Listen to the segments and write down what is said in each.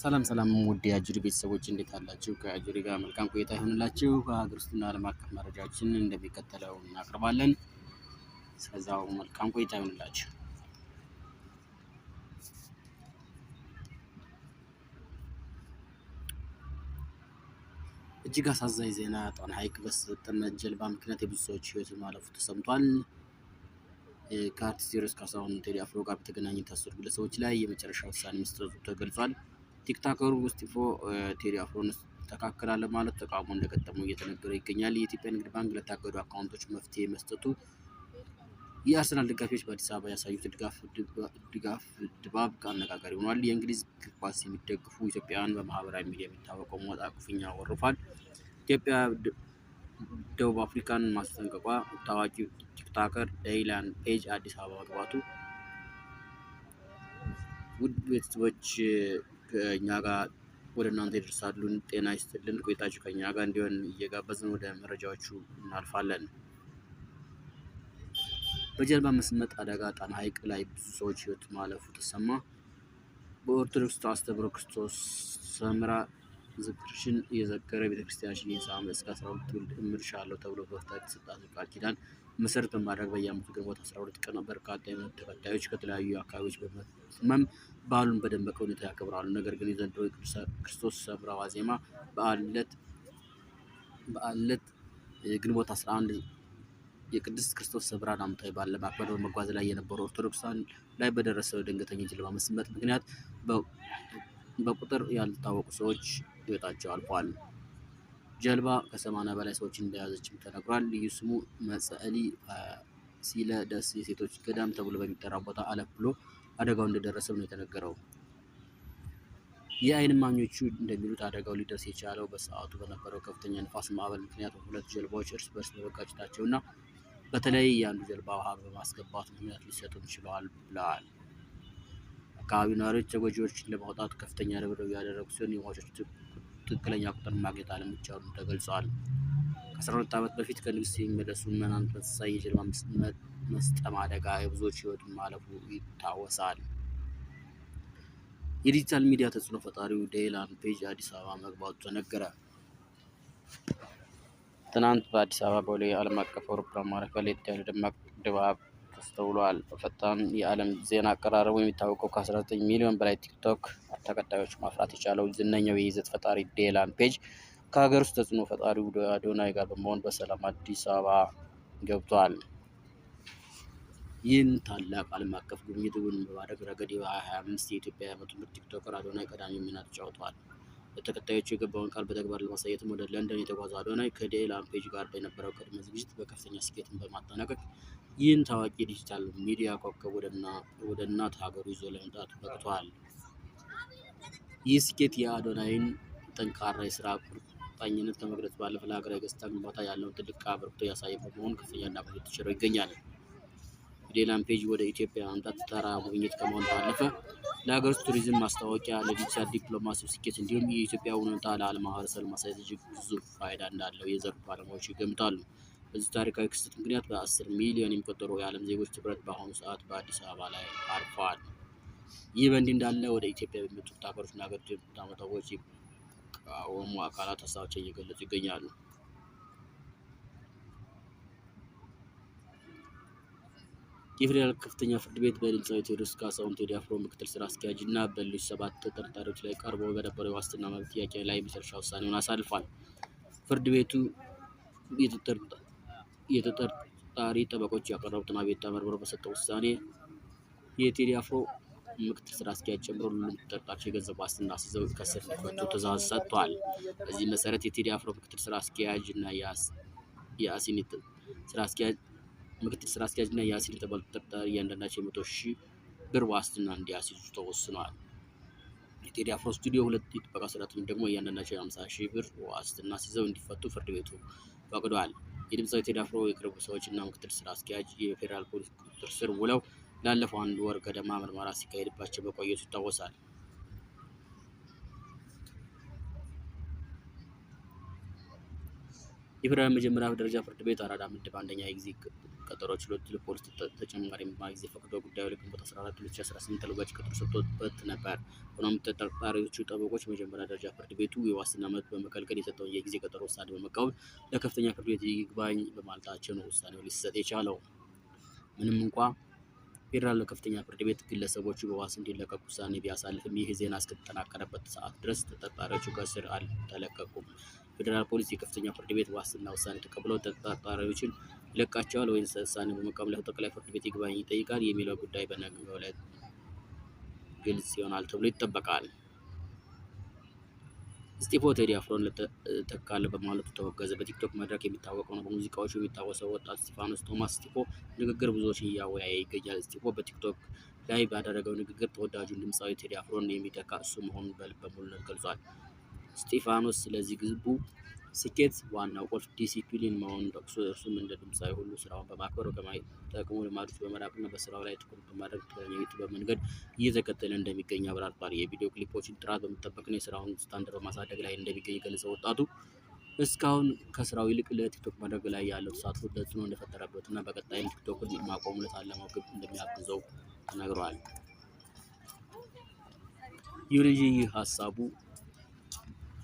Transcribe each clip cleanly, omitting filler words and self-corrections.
ሰላም ሰላም ውድ የአጁሪ ቤተሰቦች እንዴት አላችሁ? ከአጁሪ ጋር መልካም ቆይታ ይሁንላችሁ። ከሀገር ውስጥና ዓለም አቀፍ መረጃዎችን እንደሚከተለው እናቀርባለን። እስከዛው መልካም ቆይታ ይሁንላችሁ። እጅግ አሳዛኝ ዜና ጣና ሐይቅ በሰጠመች ጀልባ ምክንያት የብዙ ሰዎች ሕይወት ማለፉ ተሰምቷል። ከአርቲስት ቴዎድሮስ ካሳሁን ቴዲ አፍሮ ጋር በተገናኘ የታሰሩ ግለሰቦች ላይ የመጨረሻ ውሳኔ መስጠቱ ተገልጿል። ቲክቶከሩ እስጢፎ ቴዲ አፍሮን ተካክላለ ማለት ተቃውሞ እንደገጠመው እየተነገረ ይገኛል። የኢትዮጵያ ንግድ ባንክ ለታገዱ አካውንቶች መፍትሄ መስጠቱ፣ የአርሰናል ደጋፊዎች በአዲስ አበባ ያሳዩት ድጋፍ ድባብ አነጋጋሪ ሆኗል። የእንግሊዝ እግር ኳስ የሚደግፉ ኢትዮጵያውያን በማህበራዊ ሚዲያ የሚታወቀው ሞጣ ኩፍኛ ወርፏል። ኢትዮጵያ ደቡብ አፍሪካን ማስጠንቀቋ፣ ታዋቂው ቲክቶከር ዴይላን ፔጅ አዲስ አበባ መግባቱ። ውድ ቤተሰቦች ከእኛ ጋር ወደ እናንተ ይደርሳሉ። ጤና ይስጥልን። ቆይታችሁ ከኛ ጋር እንዲሆን እየጋበዝን ወደ መረጃዎቹ እናልፋለን። በጀልባ መስመጥ አደጋ ጣና ሐይቅ ላይ ብዙ ሰዎች ሕይወት ማለፉ ተሰማ። በኦርቶዶክስ አስተምህሮ ክርስቶስ ሰምራ ዝክርሽን የዘከረ ቤተክርስቲያንሽን የሳመ እስከ 12 ትውልድ እምርሻለሁ ተብሎ በፍታ የተሰጣት ቃል ኪዳን መሰረት በማድረግ በየዓመቱ ግንቦት 12 ቀን በርካታ የእምነቱ ተከታዮች ከተለያዩ አካባቢዎች በመትመም በዓሉን በደመቀ ሁኔታ ያከብራሉ። ነገር ግን የዘንድሮ ክርስቶስ ሰምራ ዋዜማ በዓል ዕለት ግንቦት 11 የቅድስት ክርስቶስ ሰምራ ዓመታዊ በዓል ለማክበር በመጓዝ ላይ የነበሩ ኦርቶዶክሳን ላይ በደረሰው ድንገተኛ ጀልባ መስመጥ ምክንያት በቁጥር ያልታወቁ ሰዎች ሕይወታቸው አልፏል። ጀልባ ከ80 በላይ ሰዎችን እንደያዘችም ተነግሯል። ልዩ ስሙ መጸዕሊ ፋሲለደስ የሴቶች ገዳም ተብሎ በሚጠራው ቦታ አለፍ ብሎ አደጋው እንደደረሰም ነው የተነገረው። የዓይን እማኞቹ እንደሚሉት አደጋው ሊደርስ የቻለው በሰዓቱ በነበረው ከፍተኛ ንፋስ ማዕበል ምክንያት ሁለት ጀልባዎች እርስ በርስ በመጋጨታቸውና በተለይ የአንዱ ጀልባ ውሃ በማስገባቱ ምክንያት ሊሰጥም ችለዋል ብለዋል። አካባቢው ነዋሪዎች ተጎጂዎችን ለማውጣት ከፍተኛ ርብርብ ያደረጉ ሲሆን የሟቾች ትክክለኛ ቁጥር ማግኘት አለመቻሉም ተገልጿል። ከ12 ዓመት በፊት ከንግሥት የሚመለሱ ምዕመናን ተመሳሳይ የጀልባ መስጠም አደጋ የብዙዎች ሕይወት ማለፉ ይታወሳል። የዲጂታል ሚዲያ ተጽዕኖ ፈጣሪው ዴይላን ፔጅ አዲስ አበባ መግባቱ ተነገረ። ትናንት በአዲስ አበባ ቦሌ ዓለም አቀፍ አውሮፕላን ማረፊያ ለየት ያለ ደማቅ ድባብ ተስተውሏል። በፈጣን የዓለም ዜና አቀራረቡ የሚታወቀው ከ19 ሚሊዮን በላይ ቲክቶክ ተከታዮች ማፍራት የቻለው ዝነኛው የይዘት ፈጣሪ ዴይላን ፔጅ ከሀገር ውስጥ ተጽዕኖ ፈጣሪው አዶናይ ጋር በመሆን በሰላም አዲስ አበባ ገብቷል። ይህን ታላቅ ዓለም አቀፍ ጉብኝት እውን በማድረግ ረገድ የ2025 የኢትዮጵያ የዓመቱ ምርጥ ቲክቶከር አዶናይ ቀዳሚ ሚና ተጫውተዋል። ለተከታዮቹ የገባውን ቃል በተግባር ለማሳየትም ወደ ለንደን የተጓዘው አዶናይ ከዴይላን ፔጅ ጋር በነበረው ቅድመ ዝግጅት በከፍተኛ ስኬትን በማጠናቀቅ ይህን ታዋቂ ዲጂታል ሚዲያ ኮከብ ወደ እናት ሀገሩ ይዞ ለመምጣት በቅቷል። ይህ ስኬት የአዶናይን ጠንካራ የስራ ቁርጠኝነት ከመግለጽ ባለፈ ለሀገራዊ ገጽታ ግንባታ ያለውን ትልቅ አበርክቶ ያሳየ በመሆኑ ከፍተኛ አድናቆት የተቸረው ይገኛል። ዴይላን ፔጅ ወደ ኢትዮጵያ መምጣት ተራ ጉብኝት ከመሆን ባለፈ ለሀገር ውስጥ ቱሪዝም ማስታወቂያ፣ ለዲጂታል ዲፕሎማሲ ስኬት እንዲሁም የኢትዮጵያ እውነታ ለዓለም ማህበረሰብ ማሳየት እጅግ ግዙፍ ፋይዳ እንዳለው የዘርፉ ባለሙያዎች ይገምታሉ። በዚህ ታሪካዊ ክስተት ምክንያት በ10 ሚሊዮን የሚቆጠሩ የዓለም ዜጎች ትኩረት በአሁኑ ሰዓት በአዲስ አበባ ላይ አርፈዋል። ይህ በእንዲህ እንዳለ ወደ ኢትዮጵያ በሚመጡት ሀገሮችና ሀገሪቱ የምታመጣው ወጪ የሚቃወሙ አካላት ሀሳባቸውን እየገለጹ ይገኛሉ። የፌዴራል ከፍተኛ ፍርድ ቤት በድምፃዊ ቴዎድሮስ ካሳሁን ቴዲ አፍሮ ምክትል ስራ አስኪያጅ እና በሌሎች 7 ተጠርጣሪዎች ላይ ቀርቦ በነበረው የዋስትና መብት ጥያቄ ላይ የመጨረሻ ውሳኔውን አሳልፏል። ፍርድ ቤቱ የተጠርጣሪ ጠበቆች ያቀረቡትን አቤቱታ መርምሮ በሰጠው ውሳኔ የቴዲ አፍሮ ምክትል ስራ አስኪያጅ ጨምሮ ሁሉም ተጠርጣሪዎች የገንዘብ ዋስትና አስይዘው ከእስር እንዲፈቱ ትዕዛዝ ሰጥቷል። በዚህ መሰረት የቴዲ አፍሮ ምክትል ስራ አስኪያጅ እና የአሲን ስራ አስኪያጅ እና የአሲን የተባሉ ተጠርጣሪ እያንዳንዳቸው 100,000 ብር ዋስትና እንዲያስይዙ ተወስኗል። የቴዲ አፍሮ ስቱዲዮ 2 የጥበቃ ሰራተኞች ደግሞ እያንዳንዳቸው 50,000 ብር ዋስትና አስይዘው እንዲፈቱ ፍርድ ቤቱ ፈቅዷል። የድምፃዊ ቴዲ አፍሮ የቅርብ ሰዎች እና ምክትል ስራ አስኪያጅ የፌዴራል ፖሊስ ቁጥጥር ስር ውለው ላለፈው 1 ወር ገደማ ምርመራ ሲካሄድባቸው መቆየቱ ይታወሳል። የፌዴራል መጀመሪያ ደረጃ ፍርድ ቤት አራዳ ምድብ አንደኛ የጊዜ ቀጠሮ ችሎት ለፖሊስ ተጨማሪ ጊዜ ፈቅዶ ጉዳዩ ለግንቦት 14 2018 ተለዋጭ ቀጠሮ ሰጥቶበት ነበር። ሆኖም ተጠርጣሪዎቹ ጠበቆች መጀመሪያ ደረጃ ፍርድ ቤቱ የዋስትና መብት በመከልከል የሰጠውን የጊዜ ቀጠሮ ውሳኔ በመቃወም ለከፍተኛ ፍርድ ቤት ይግባኝ በማለታቸው ነው ውሳኔው ሊሰጥ የቻለው። ምንም እንኳ ፌዴራል ከፍተኛ ፍርድ ቤት ግለሰቦቹ በዋስ እንዲለቀቁ ውሳኔ ቢያሳልፍም ይህ ዜና እስከተጠናቀረበት ሰዓት ድረስ ተጠርጣሪዎቹ ከእስር አልተለቀቁም። ፌዴራል ፖሊስ የከፍተኛ ፍርድ ቤት ዋስትና ውሳኔ ተቀብለው ተጠርጣሪዎችን ይለቃቸዋል ወይስ ውሳኔ በመቃወም ለጠቅላይ ፍርድ ቤት ይግባኝ ይጠይቃል የሚለው ጉዳይ በነገው ዕለት ግልጽ ይሆናል ተብሎ ይጠበቃል። እስጢፎ ቴዲ አፍሮን ተካለ በማለቱ ተወገዘ። በቲክቶክ መድረክ የሚታወቀው ነው። በሙዚቃዎቹ የሚታወሰው ወጣት እስጢፋኖስ ቶማስ እስጢፎ ንግግር ብዙዎችን እያወያየ ይገኛል። እስጢፎ በቲክቶክ ላይ ባደረገው ንግግር ተወዳጁን ድምፃዊ ቴዲ አፍሮን የሚተካ እሱ መሆኑን በልበ ሙሉነት ገልጿል። እስጢፋኖስ ስለዚህ ግቡ ስኬት ዋናው ቁልፍ ዲሲፕሊን መሆኑን ጠቅሶ እርሱም እንደ ድምፃዊ ሁሉ ስራውን በማክበር ከማይጠቅሙ ልማዶች በመራቅና በስራው ላይ ትኩረት በማድረግ ትክክለኛ የጥበብ መንገድ እየተከተለ እንደሚገኝ አብራርቷል። የቪዲዮ ክሊፖችን ጥራት በመጠበቅና የስራውን ስታንዳርድ በማሳደግ ላይ እንደሚገኝ የገለጸው ወጣቱ እስካሁን ከስራው ይልቅ ለቲክቶክ መድረክ ላይ ያለው ተሳትፎ ተጽዕኖ እንደፈጠረበትና በቀጣይም ቲክቶክን ማቆሙ ለታለመው ግብ እንደሚያግዘው ተናግረዋል። ይሁን እንጂ ይህ ሀሳቡ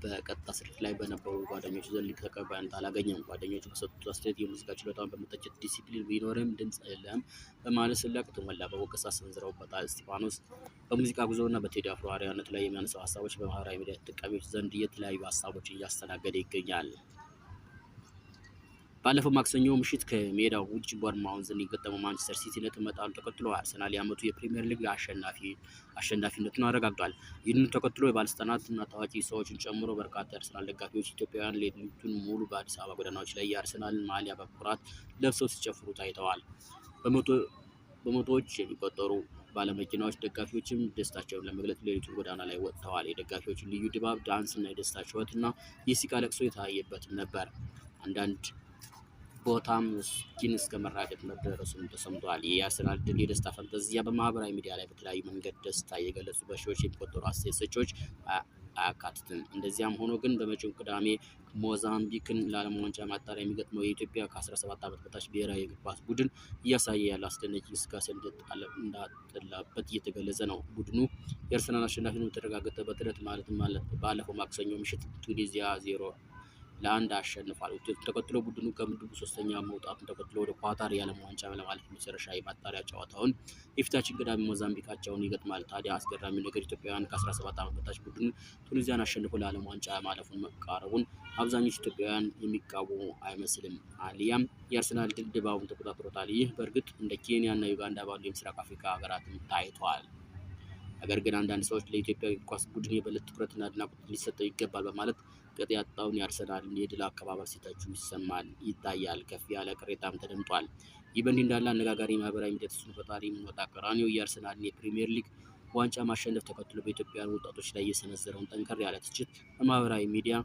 በቀጥታ ስርጭት ላይ በነበሩ ጓደኞቹ ዘንድ ተቀባይነት አላገኘም። ጓደኞቹ በሰጡት አስተያየት የሙዚቃ ችሎታውን በመተቸት ዲሲፕሊን ቢኖርም ድምፅ የለም በማለት ስላቅ የተሞላ በወቀሳ ሰንዝረውበታል። እስጢፋኖስ በሙዚቃ ጉዞና በቴዲ አፍሮ አርአያነት ላይ የሚያነሳው ሀሳቦች በማህበራዊ ሚዲያ ተጠቃሚዎች ዘንድ የተለያዩ ሀሳቦችን እያስተናገደ ይገኛል። ባለፈው ማክሰኞ ምሽት ከሜዳው ውጭ ቦርንማውዝን የገጠመው ማንቸስተር ሲቲ ነጥብ መጣሉን ተከትሎ አርሰናል የዓመቱ የፕሪሚየር ሊግ አሸናፊነቱን አረጋግጧል። ይህንን ተከትሎ የባለስልጣናትና ታዋቂ ሰዎችን ጨምሮ በርካታ የአርሰናል ደጋፊዎች ኢትዮጵያውያን ሌሊቱን ሙሉ በአዲስ አበባ ጎዳናዎች ላይ የአርሰናልን ማሊያ በኩራት ለብሰው ሲጨፍሩ ታይተዋል። በመቶዎች የሚቆጠሩ ባለመኪናዎች ደጋፊዎችም ደስታቸውን ለመግለጽ ሌሊቱን ጎዳና ላይ ወጥተዋል። የደጋፊዎችን ልዩ ድባብ፣ ዳንስና የደስታ ጩኸትና የሲቃ ለቅሶ የታየበትም ነበር። አንዳንድ ቦታም ስኪን እስከ መራገጥ መደረሱን ተሰምቷል። የአርሰናል ድል የደስታ ፈንጠዝያ በማህበራዊ ሚዲያ ላይ በተለያዩ መንገድ ደስታ የገለጹ በሺዎች የሚቆጠሩ አስተያየት ሰጪዎች አያካትትም። እንደዚያም ሆኖ ግን በመጪው ቅዳሜ ሞዛምቢክን ለዓለም ዋንጫ ማጣሪያ የሚገጥመው የኢትዮጵያ ከ17 ዓመት በታች ብሔራዊ የእግር ኳስ ቡድን እያሳየ ያለው አስደናቂ እንቅስቃሴ እንዳጠላበት እየተገለጸ ነው። ቡድኑ የአርሰናል አሸናፊነት በተረጋገጠበት ዕለት ማለትም ባለፈው ማክሰኞ ምሽት ቱኒዚያ 0-1 አሸንፏል። ውጤቱን ተከትሎ ቡድኑ ከምድቡ ሶስተኛ መውጣቱን ተከትሎ ወደ ኳታር የዓለም ዋንጫ ለማለፍ የመጨረሻ የማጣሪያ ጨዋታውን የፊታችን ቅዳሜ ሞዛምቢካቸውን ይገጥማል። ታዲያ አስገራሚው ነገር ኢትዮጵያውያን ከ17 ዓመት በታች ቡድን ቱኒዚያን አሸንፎ ለዓለም ዋንጫ ማለፉን መቃረቡን አብዛኞቹ ኢትዮጵያውያን የሚቃወሙ አይመስልም፣ አሊያም የአርሰናል ድል ድባቡን ተቆጣጥሮታል። ይህ በእርግጥ እንደ ኬንያ እና ዩጋንዳ ባሉ የምስራቅ አፍሪካ ሀገራትም ታይቷል። ነገር ግን አንዳንድ ሰዎች ለኢትዮጵያ እግር ኳስ ቡድን የበለጠ ትኩረትና አድናቆት ሊሰጠው ይገባል በማለት ቅጥ ያጣውን የአርሰናልን የድል አከባበር ሲተቹ ይታያል። ከፍ ያለ ቅሬታም ተደምጧል። ይህ በእንዲህ እንዳለ አነጋጋሪ ማህበራዊ ሚዲያ ተጽዕኖ ፈጣሪ ሞጣ ቀራኒዮ የአርሰናልን የፕሪሚየር ሊግ ዋንጫ ማሸነፍ ተከትሎ በኢትዮጵያውያን ወጣቶች ላይ የሰነዘረውን ጠንከር ያለ ትችት በማህበራዊ ሚዲያ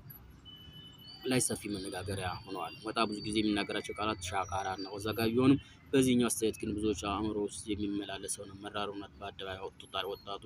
ላይ ሰፊ መነጋገሪያ ሆነዋል። ሞጣ ብዙ ጊዜ የሚናገራቸው ቃላት ሻካራ እና አወዛጋቢ ቢሆኑም በዚህኛው አስተያየት ግን ብዙዎች አእምሮ ውስጥ የሚመላለሰውን መራር እውነት በአደባባይ አውጥቶታል። ወጣቱ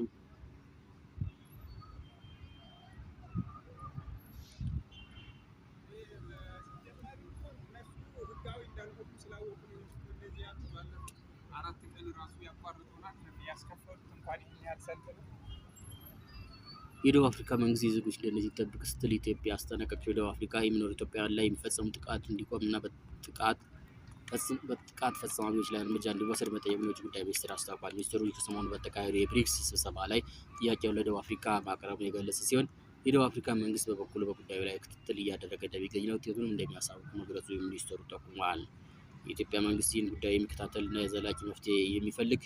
የደቡብ አፍሪካ መንግስት የዜጎች ደህንነት ይጠብቅ ስትል ኢትዮጵያ አስጠነቀቀች። በደቡብ አፍሪካ የሚኖሩ ኢትዮጵያውያን ላይ የሚፈጸሙ ጥቃት እንዲቆምና በጥቃት ፈጻሚዎች ላይ እርምጃ እንዲወሰድ መጠየቁን የውጭ ጉዳይ ሚኒስቴር አስታውቋል። ሚኒስቴሩ ከሰሞኑ በተካሄደው የብሪክስ ስብሰባ ላይ ጥያቄውን ለደቡብ አፍሪካ ማቅረቡን የገለጸ ሲሆን የደቡብ አፍሪካ መንግስት በበኩሉ በጉዳዩ ላይ ክትትል እያደረገ እንደሚገኝ ውጤቱንም እንደሚያሳውቅ መግለጹ ሚኒስቴሩ ጠቁሟል። የኢትዮጵያ መንግስት ይህን ጉዳይ የሚከታተልና የዘላቂ መፍትሄ የሚፈልግ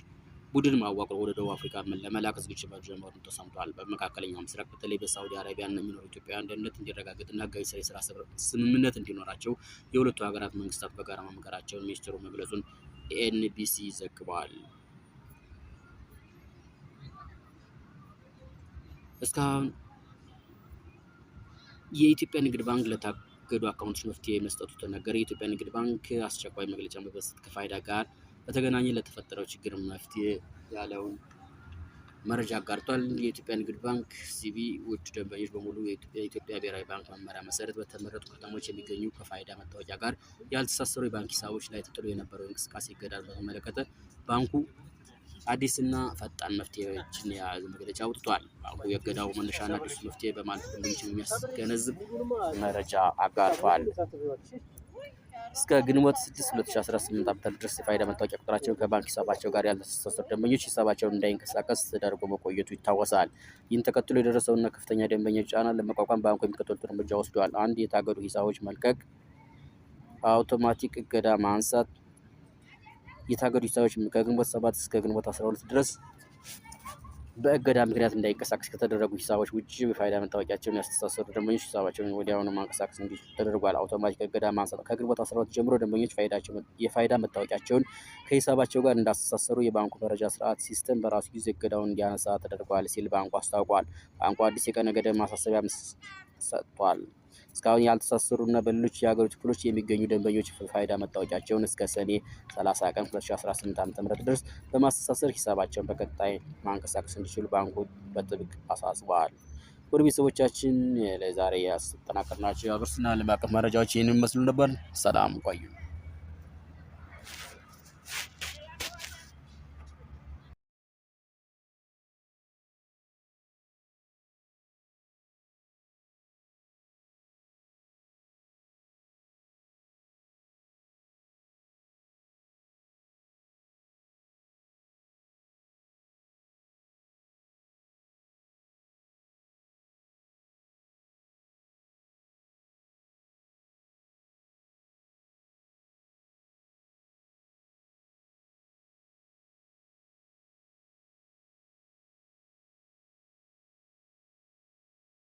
ቡድን ማዋቅሮ ወደ ደቡብ አፍሪካ ለመላክ ዝግጅት መጀመሩን ተሰምቷል። በመካከለኛው ምስራቅ በተለይ በሳዑዲ አረቢያ የሚኖሩ ኢትዮጵያውያን ደህንነት እንዲረጋገጥና ህጋዊ የስራ ስምምነት እንዲኖራቸው የሁለቱ ሀገራት መንግስታት በጋራ መምከራቸውን ሚኒስትሩ መግለጹን ኤንቢሲ ዘግቧል። እስካሁን የኢትዮጵያ ንግድ ባንክ ለታገዱ አካውንቶች መፍትሄ መስጠቱ ተነገረ። የኢትዮጵያ ንግድ ባንክ አስቸኳይ መግለጫ በመስጠት ከፋይዳ ጋር በተገናኘ ለተፈጠረው ችግር መፍትሄ ያለውን መረጃ አጋርቷል። የኢትዮጵያ ንግድ ባንክ ሲቢ ውድ ደንበኞች በሙሉ የኢትዮጵያ ብሔራዊ ባንክ መመሪያ መሰረት በተመረጡ ከተሞች የሚገኙ ከፋይዳ መታወቂያ ጋር ያልተሳሰሩ የባንክ ሂሳቦች ላይ ተጥሎ የነበረው እንቅስቃሴ እገዳን በተመለከተ ባንኩ አዲስና ፈጣን መፍትሄዎችን የያዘ መግለጫ አውጥቷል። ባንኩ የእገዳው መነሻና አዲሱ መፍትሄ በማለት ደንበኞችን የሚያስገነዝብ መረጃ አጋርቷል። እስከ ግንቦት 6 2018 ዓ.ም ድረስ የፋይዳ መታወቂያ ቁጥራቸውን ከባንክ ሂሳባቸው ጋር ያልተሳሰሩ ደንበኞች ሂሳባቸውን እንዳይንቀሳቀስ ተደርጎ መቆየቱ ይታወሳል። ይህን ተከትሎ የደረሰውና ከፍተኛ ደንበኞች ጫና ለመቋቋም ባንኩ የሚከተሉት እርምጃ ወስዷል። 1. የታገዱ ሂሳቦች መልቀቅ፣ አውቶማቲክ እገዳ ማንሳት። የታገዱ ሂሳቦች ከግንቦት 7 እስከ ግንቦት 12 ድረስ በእገዳ ምክንያት እንዳይንቀሳቀስ ከተደረጉ ሂሳቦች ውጭ የፋይዳ መታወቂያቸውን ያስተሳሰሩ ደንበኞች ሂሳባቸውን ወዲያውኑ ማንቀሳቀስ እንዲችሉ ተደርጓል። አውቶማቲክ እገዳ ማንሳት። ከግንቦት 12 ጀምሮ ደንበኞች የፋይዳ መታወቂያቸውን ከሂሳባቸው ጋር እንዳስተሳሰሩ የባንኩ መረጃ ስርዓት ሲስተም በራሱ ጊዜ እገዳውን እንዲያነሳ ተደርጓል ሲል ባንኩ አስታውቋል። ባንኩ አዲስ የቀነ ገደብ ማሳሰቢያ ሰጥቷል። እስካሁን ያልተሳሰሩና በሌሎች የሀገሪቱ ክፍሎች የሚገኙ ደንበኞች ፋይዳ መታወቂያቸውን እስከ ሰኔ 30 ቀን 2018 ዓ.ም ድረስ በማስተሳሰር ሂሳባቸውን በቀጣይ ማንቀሳቀስ እንዲችሉ ባንኩ በጥብቅ አሳስቧል። ወደ ቤተሰቦቻችን ለዛሬ ያስጠናቀርናቸው የሀገር ውስጥና ዓለም አቀፍ መረጃዎች ይህንን ይመስሉ ነበር። ሰላም ቆዩ።